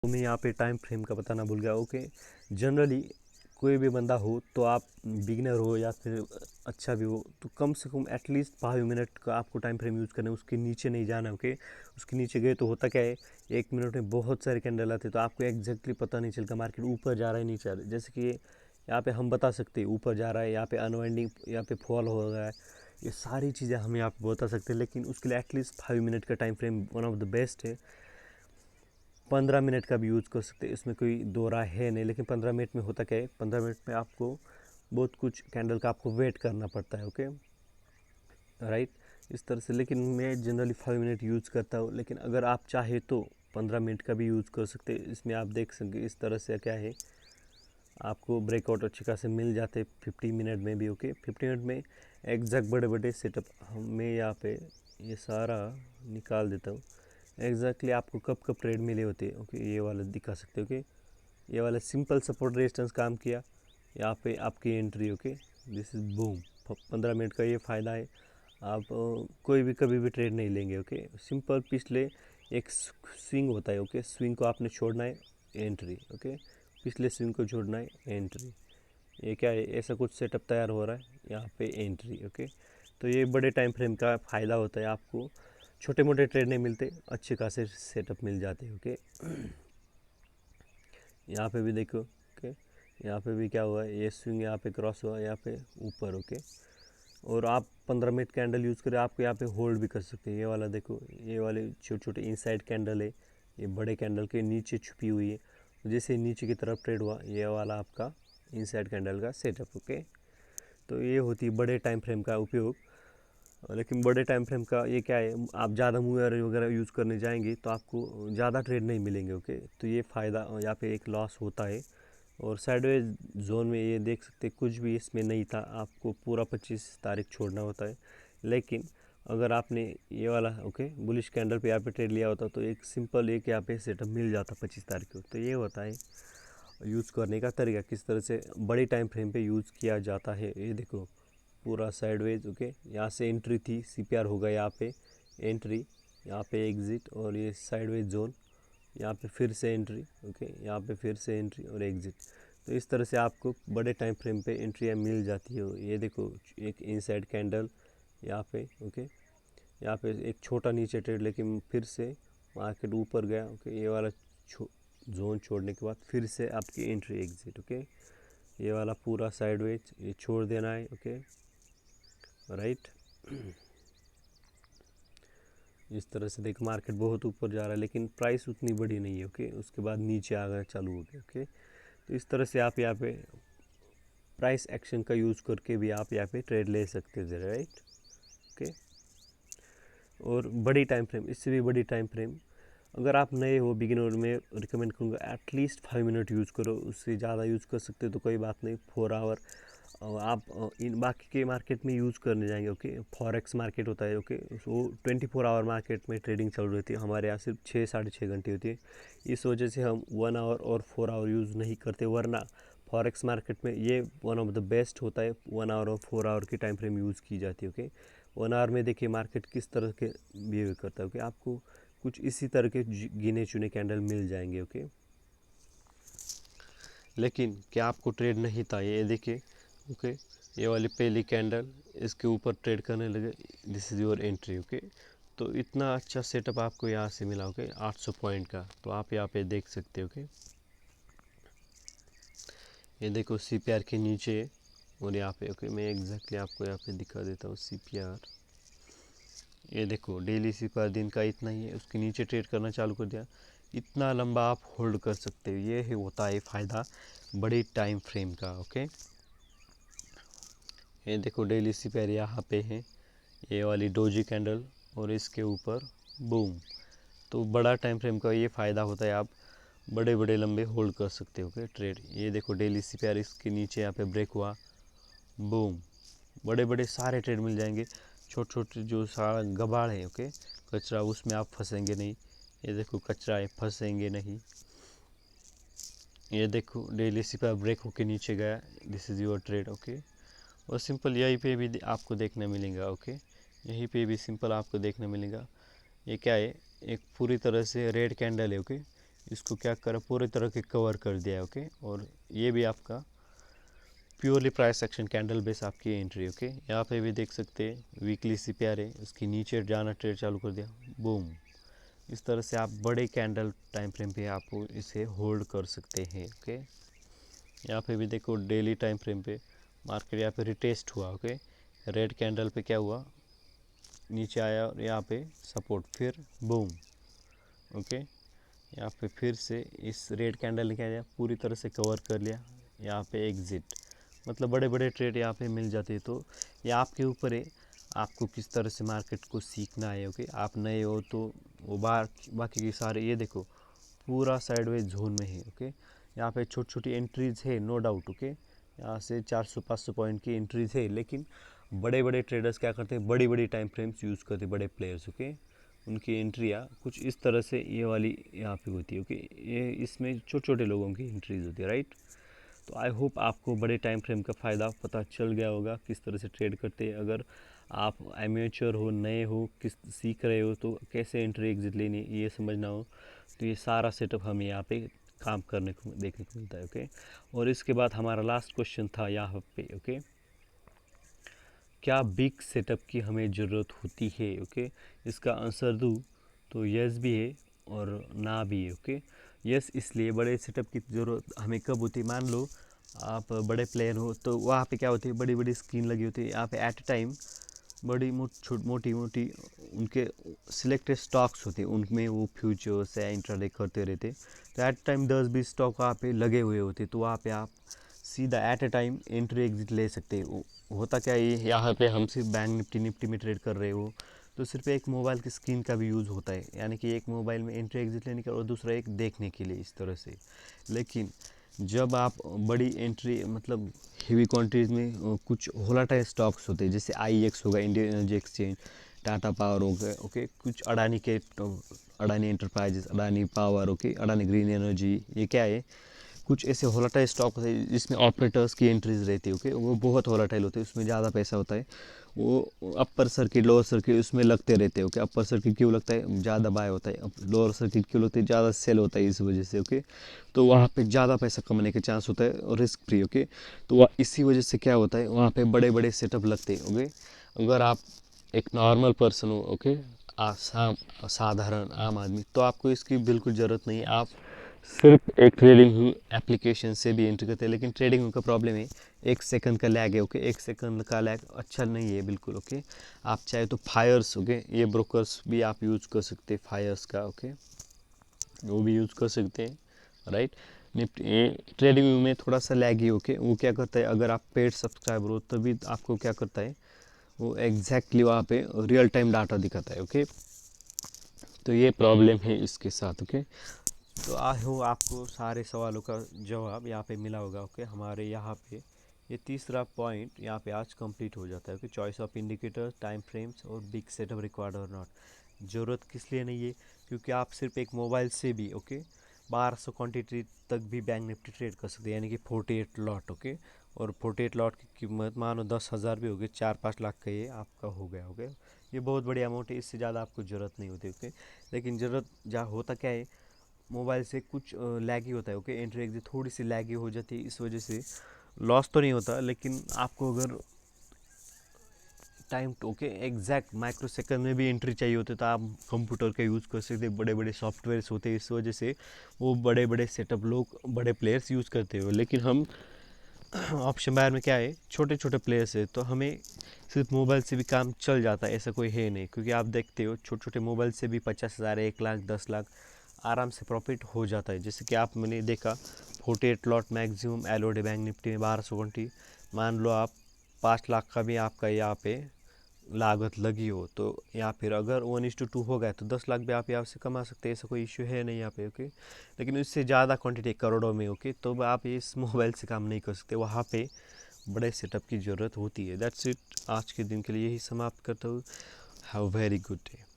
तो मैं यहाँ पे टाइम फ्रेम का बताना भूल गया। ओके, जनरली कोई भी बंदा हो, तो आप बिगिनर हो या फिर अच्छा भी हो, तो कम से कम एटलीस्ट 5 मिनट का आपको टाइम फ्रेम यूज़ करना है, उसके नीचे नहीं जाना। ओके, उसके नीचे गए तो होता क्या है, 1 मिनट में बहुत सारे कैंडल आते हैं, तो आपको एग्जैक्टली पता नहीं चलता मार्केट ऊपर जा रहा है नीचे आ रहा है। जैसे कि यहाँ पे हम बता सकते हैं ऊपर जा रहा है, यहाँ पे अनवाइंडिंग, यहाँ पे फॉल हो रहा है, ये सारी चीज़ें हम यहाँ पे बता सकते हैं। लेकिन उसके लिए एटलीस्ट 5 मिनट का time frame one of the best है। 15 मिनट का भी यूज़ कर सकते हैं, इसमें कोई दो राय है नहीं। लेकिन 15 मिनट में होता क्या है, 15 मिनट में आपको बहुत कुछ कैंडल का आपको वेट करना पड़ता है। ओके, राइट, इस तरह से। लेकिन मैं जनरली 5 मिनट यूज़ करता हूँ, लेकिन अगर आप चाहे तो 15 मिनट का भी यूज़ कर सकते हैं। इसमें आप देख सकें इस तरह से क्या है, आपको ब्रेकआउट अच्छे खासे मिल जाते 50 मिनट में भी। ओके, 50 मिनट में एग्जैक्ट बड़े बड़े सेटअप मैं यहाँ पे ये सारा निकाल देता हूँ। एग्जैक्टली आपको कब कब ट्रेड मिले होते हैं। ओके, ये वाला दिखा सकते हो। ओके, ये वाला सिंपल सपोर्ट रेजिस्टेंस काम किया, यहाँ पे आपकी entry. Okay, this is boom. 15 minute का ये फ़ायदा है, आप कोई भी कभी भी ट्रेड नहीं लेंगे। ओके, सिंपल पिछले एक स्विंग होता है। ओके, स्विंग को आपने छोड़ना है, एंट्री। ओके, पिछले स्विंग को छोड़ना है, एंट्री। ये क्या है, ऐसा कुछ सेटअप तैयार हो रहा है, यहाँ पे एंट्री। ओके, तो ये बड़े टाइम फ्रेम का फ़ायदा होता है, आपको छोटे मोटे ट्रेड नहीं मिलते, अच्छे खासे सेटअप मिल जाते हैं। ओके, यहाँ पे भी देखो। ओके, यहाँ पे भी क्या हुआ है, ये स्विंग यहाँ पे क्रॉस हुआ, यहाँ पे ऊपर। ओके, और आप 15 मिनट कैंडल यूज़ करें, आपको यहाँ पे होल्ड भी कर सकते हैं। ये वाला देखो, ये वाले छोटे छोटे इनसाइड कैंडल है, ये बड़े कैंडल के नीचे छुपी हुई है। जैसे नीचे की तरफ ट्रेड हुआ, ये वाला आपका इनसाइड कैंडल का सेटअप। ओके, तो ये होती है बड़े टाइम फ्रेम का उपयोग। लेकिन बड़े टाइम फ्रेम का ये क्या है, आप ज़्यादा मूवर वगैरह यूज़ करने जाएंगे तो आपको ज़्यादा ट्रेड नहीं मिलेंगे। ओके, तो ये फ़ायदा, यहाँ पे एक लॉस होता है। और साइडवेज जोन में ये देख सकते कुछ भी इसमें नहीं था, आपको पूरा 25 तारीख छोड़ना होता है। लेकिन अगर आपने ये वाला ओके बुलिश कैंडल पे यहाँ पे ट्रेड लिया होता, तो एक सिंपल एक यहाँ पे सेटअप मिल जाता 25 तारीख को। तो ये होता है यूज़ करने का तरीका, किस तरह से बड़ी टाइम फ्रेम पे यूज़ किया जाता है। ये देखो पूरा साइडवेज। ओके, यहाँ से एंट्री थी, सीपीआर होगा यहाँ पे एंट्री, यहाँ पे एग्ज़िट, और ये साइडवेज जोन, यहाँ पे फिर से एंट्री। ओके, यहाँ पे फिर से एंट्री और एग्ज़िट। तो इस तरह से आपको बड़े टाइम फ्रेम पे एंट्रियाँ मिल जाती है। ये देखो एक इनसाइड कैंडल यहाँ पे। ओके, यहाँ पे एक छोटा नीचे ट्रेड, लेकिन फिर से मार्केट ऊपर गया। ओके, ये वाला जोन छोड़ने के बाद फिर से आपकी एंट्री एग्ज़िट। ओके, ये वाला पूरा साइडवेज ये छोड़ देना है। Okay, right. इस तरह से देख मार्केट बहुत ऊपर जा रहा है, लेकिन प्राइस उतनी बड़ी नहीं है। ओके, उसके बाद नीचे आ गया, चालू हो गया। ओके, तो इस तरह से आप यहाँ पे प्राइस एक्शन का यूज़ करके भी आप यहाँ पे ट्रेड ले सकते हैं, राइट। ओके, और बड़ी टाइम फ्रेम, इससे भी बड़ी टाइम फ्रेम अगर आप नए हो, बिगिनर में रिकमेंड करूँगा एटलीस्ट 5 मिनट यूज़ करो। उससे ज़्यादा यूज़ कर सकते हो तो कोई बात नहीं, 4 आवर आप इन बाकी के मार्केट में यूज़ करने जाएंगे। ओके, फॉरेक्स मार्केट होता है। ओके, वो 24 आवर मार्केट में ट्रेडिंग चल रही थी, हमारे यहाँ सिर्फ 6 साढ़े 6 घंटे होती है। इस वजह से हम 1 आवर और 4 आवर यूज़ नहीं करते, वरना फॉरेक्स मार्केट में ये वन ऑफ द बेस्ट होता है, 1 आवर और 4 आवर की टाइम फ्रेम यूज़ की जाती है। ओके, 1 आवर में देखिए मार्केट किस तरह के बिहेव करता है। ओके, आपको कुछ इसी तरह के गिने चुने कैंडल मिल जाएंगे। ओके, लेकिन क्या आपको ट्रेड नहीं था, ये देखिए। ओके, ये वाली पहली कैंडल, इसके ऊपर ट्रेड करने लगे, this is your entry. Okay, तो इतना अच्छा सेटअप आपको यहाँ से मिला। ओके, 800 पॉइंट का, तो आप यहाँ पे देख सकते हो। ओके, ये देखो सीपीआर के नीचे और यहाँ पे। ओके, मैं एग्जैक्टली आपको यहाँ पे दिखा देता हूँ सीपीआर। ये देखो डेली सीपीआर दिन का इतना ही है, उसके नीचे ट्रेड करना चालू कर दिया, इतना लंबा आप होल्ड कर सकते हो। ये है होता है फ़ायदा बड़ी टाइम फ्रेम का। ओके, ये देखो डेली सीपीआर यहाँ पे है, ये वाली डोजी कैंडल, और इसके ऊपर बूम। तो बड़ा टाइम फ्रेम का ये फ़ायदा होता है, आप बड़े बड़े लंबे होल्ड कर सकते हो। ट्रेड ये देखो डेली सीपीआर, इसके नीचे यहाँ पे ब्रेक हुआ, बूम, बड़े बड़े सारे ट्रेड मिल जाएंगे। छोटे छोटे जो सारा गबाड़ है, ओके, कचरा, उसमें आप फंसेंगे नहीं। ये देखो कचरा है, फंसेंगे नहीं। ये देखो डेली सीपीआर ब्रेक होके नीचे गया, this is your trade. Okay, और सिंपल यहीं पे भी आपको देखने मिलेगा। ओके, यहीं पे भी सिंपल आपको देखने मिलेगा। ये क्या है, एक पूरी तरह से रेड कैंडल है। ओके, इसको क्या करा, पूरी तरह के कवर कर दिया है। ओके, और ये भी आपका purely price action candle base आपकी एंट्री। ओके, यहाँ पे भी देख सकते हैं वीकली CPR है, उसकी नीचे जाना ट्रेड चालू कर दिया, बूम। इस तरह से आप बड़े कैंडल टाइम फ्रेम पे आप इसे होल्ड कर सकते हैं। ओके, यहाँ पे भी देखो डेली टाइम फ्रेम पे मार्केट यहाँ पे रिटेस्ट हुआ। ओके, रेड कैंडल पे क्या हुआ, नीचे आया और यहाँ पे सपोर्ट, फिर बूम। ओके, यहाँ पे फिर से इस रेड कैंडल ने क्या किया, पूरी तरह से कवर कर लिया, यहाँ पे एग्जिट। मतलब बड़े बड़े ट्रेड यहाँ पे मिल जाते हैं। तो ये आपके ऊपर है, आपको किस तरह से मार्केट को सीखना है। ओके, आप नए हो तो वो बाकी के सारे, ये देखो पूरा साइडवेज जोन में है। ओके, यहाँ पे छोटी छोटी एंट्रीज है, नो डाउट। ओके, यहाँ से 400-500 पॉइंट की एंट्रीज है, लेकिन बड़े बड़े ट्रेडर्स क्या करते हैं, बड़ी बड़ी टाइम फ्रेम्स यूज़ करते हैं बड़े प्लेयर्स। ओके, उनकी एंट्रियाँ कुछ इस तरह से ये वाली यहाँ पे होती है। ओके, ये इसमें छोटे छोटे लोगों की एंट्रीज होती है, राइट। तो आई होप आपको बड़े टाइम फ्रेम का फ़ायदा पता चल गया होगा, किस तरह से ट्रेड करते हैं। अगर आप एमेच्योर हो, नए हो, किस सीख रहे हो, तो कैसे एंट्री एग्जिट लेनी ये समझना हो, तो ये सारा सेटअप हमें यहाँ पे काम करने को देखने को मिलता है। ओके, और इसके बाद हमारा लास्ट क्वेश्चन था यहाँ पे। ओके, क्या बिग सेटअप की हमें ज़रूरत होती है। ओके, इसका आंसर दूँ तो यस भी है और ना भी है। ओके, यस इसलिए बड़े सेटअप की ज़रूरत हमें कब होती है, मान लो आप बड़े प्लेयर हो तो वहाँ पे क्या होती है, बड़ी बड़ी स्क्रीन लगी होती है, यहाँ पे एट ए टाइम बड़ी मोटी मोटी उनके सिलेक्टेड स्टॉक्स होते हैं, उनमें वो फ्यूचर्स या इंट्राडे करते रहते। तो एट टाइम 10-20 स्टॉक वहाँ पे लगे हुए होते, तो वहाँ पे आप सीधा at a time entry exit ले सकते हैं। होता क्या है, यहाँ पे हम सिर्फ बैंक निफ्टी में ट्रेड कर रहे हो तो सिर्फ एक मोबाइल की स्क्रीन का भी यूज़ होता है, यानी कि एक मोबाइल में एंट्री एग्जिट लेने का और दूसरा एक देखने के लिए, इस तरह से। लेकिन जब आप बड़ी एंट्री मतलब हेवी क्वांटिटीज़ में कुछ वोलेटाइल स्टॉक्स होते हैं, जैसे IEX होगा, Indian energy exchange, Tata power हो गए। ओके, कुछ अडानी के, Adani enterprises, Adani power, okay, Adani green energy, ये क्या है, कुछ ऐसे वोलेटाइल स्टॉक होते हैं जिसमें ऑपरेटर्स की एंट्रीज रहती है। ओके, वो बहुत वोलेटाइल होते हैं, उसमें ज़्यादा पैसा होता है। वो अपर सर्किट लोअर सर्किट उसमें लगते रहते हैं। ओके, अपर सर्किट क्यों लगता है, ज़्यादा बाय होता है, लोअर सर्किट क्यों लगता है, ज़्यादा सेल होता है, इस वजह से। ओके, तो वहाँ पे ज़्यादा पैसा कमाने के चांस होता है और रिस्क फ्री। ओके, तो इसी वजह से क्या होता है, वहाँ पे बड़े बड़े सेटअप लगते हैं। ओके, अगर आप एक नॉर्मल पर्सन हो, ओके, साधारण आम आदमी, तो आपको इसकी बिल्कुल ज़रूरत नहीं है। आप सिर्फ एक ट्रेडिंग एप्लीकेशन से भी एंट्री करते हैं, लेकिन ट्रेडिंग का प्रॉब्लम है, 1 सेकंड का लैग है। ओके, 1 सेकंड का लैग अच्छा नहीं है बिल्कुल। ओके, आप चाहे तो फायर्स, ओके, ये ब्रोकर्स भी आप यूज़ कर सकते हैं, फायर्स का। ओके, वो भी यूज़ कर सकते हैं, राइट। निफ्टी ट्रेडिंग में थोड़ा सा लैग ही। ओके, वो क्या करता है, अगर आप पेड सब्सक्राइबर हो तभी आपको क्या करता है, वो एग्जैक्टली वहाँ पे रियल टाइम डाटा दिखाता है। ओके, तो ये प्रॉब्लम है इसके साथ। ओके, तो आई हो आपको सारे सवालों का जवाब यहाँ पे मिला होगा। ओके, हमारे यहाँ पे ये तीसरा पॉइंट यहाँ पे आज कंप्लीट हो जाता है। Okay, choice of indicator, time frames और बिग सेटअप रिक्वायर्ड और नॉट। ज़रूरत किस लिए नहीं है, क्योंकि आप सिर्फ एक मोबाइल से भी, ओके, 1200 क्वान्टिटी तक भी बैंक निफ्टी ट्रेड कर सकते हैं, यानी कि 48 लॉट। ओके, और 48 लॉट की कीमत मानो 10,000 भी हो गई, 4-5 लाख का ये आपका हो गया। ओके, ये बहुत बड़ी अमाउंट है, इससे ज़्यादा आपको ज़रूरत नहीं होती। ओके, लेकिन ज़रूरत जहाँ होता क्या है, मोबाइल से कुछ लैगी होता है। ओके, एंट्री एग्जिट थोड़ी सी लैगी हो जाती है, इस वजह से लॉस तो नहीं होता, लेकिन आपको अगर टाइम तो, ओके, एग्जैक्ट माइक्रो सेकंड में भी एंट्री चाहिए होती है, तो आप कंप्यूटर का यूज़ कर सकते हैं, बड़े बड़े सॉफ्टवेयर्स होते हैं, इस वजह से वो बड़े बड़े सेटअप लोग, बड़े प्लेयर्स यूज़ करते हो। लेकिन हम ऑप्शन बायर में क्या है, छोटे छोटे प्लेयर्स है, तो हमें सिर्फ मोबाइल से भी काम चल जाता है, ऐसा कोई है नहीं। क्योंकि आप देखते हो छोटे छोटे मोबाइल से भी 50,000, 1 लाख, 10 लाख आराम से प्रॉफिट हो जाता है। जैसे कि आप मैंने देखा 48 lot maximum Elodie bank Nifty में 1200 घंटी, मान लो आप 5 लाख का भी आपका यहाँ पे लागत लगी हो, तो या फिर अगर 1:2 हो गया तो 10 लाख भी आप यहाँ से कमा सकते हैं, ऐसा कोई इश्यू है नहीं यहाँ पे। ओके, लेकिन इससे ज़्यादा क्वांटिटी करोड़ों में, ओके, तो आप इस मोबाइल से काम नहीं कर सकते, वहाँ पे बड़े सेटअप की ज़रूरत होती है। दैट्स इट, आज के दिन के लिए यही समाप्त करता हूँ। Have very good day.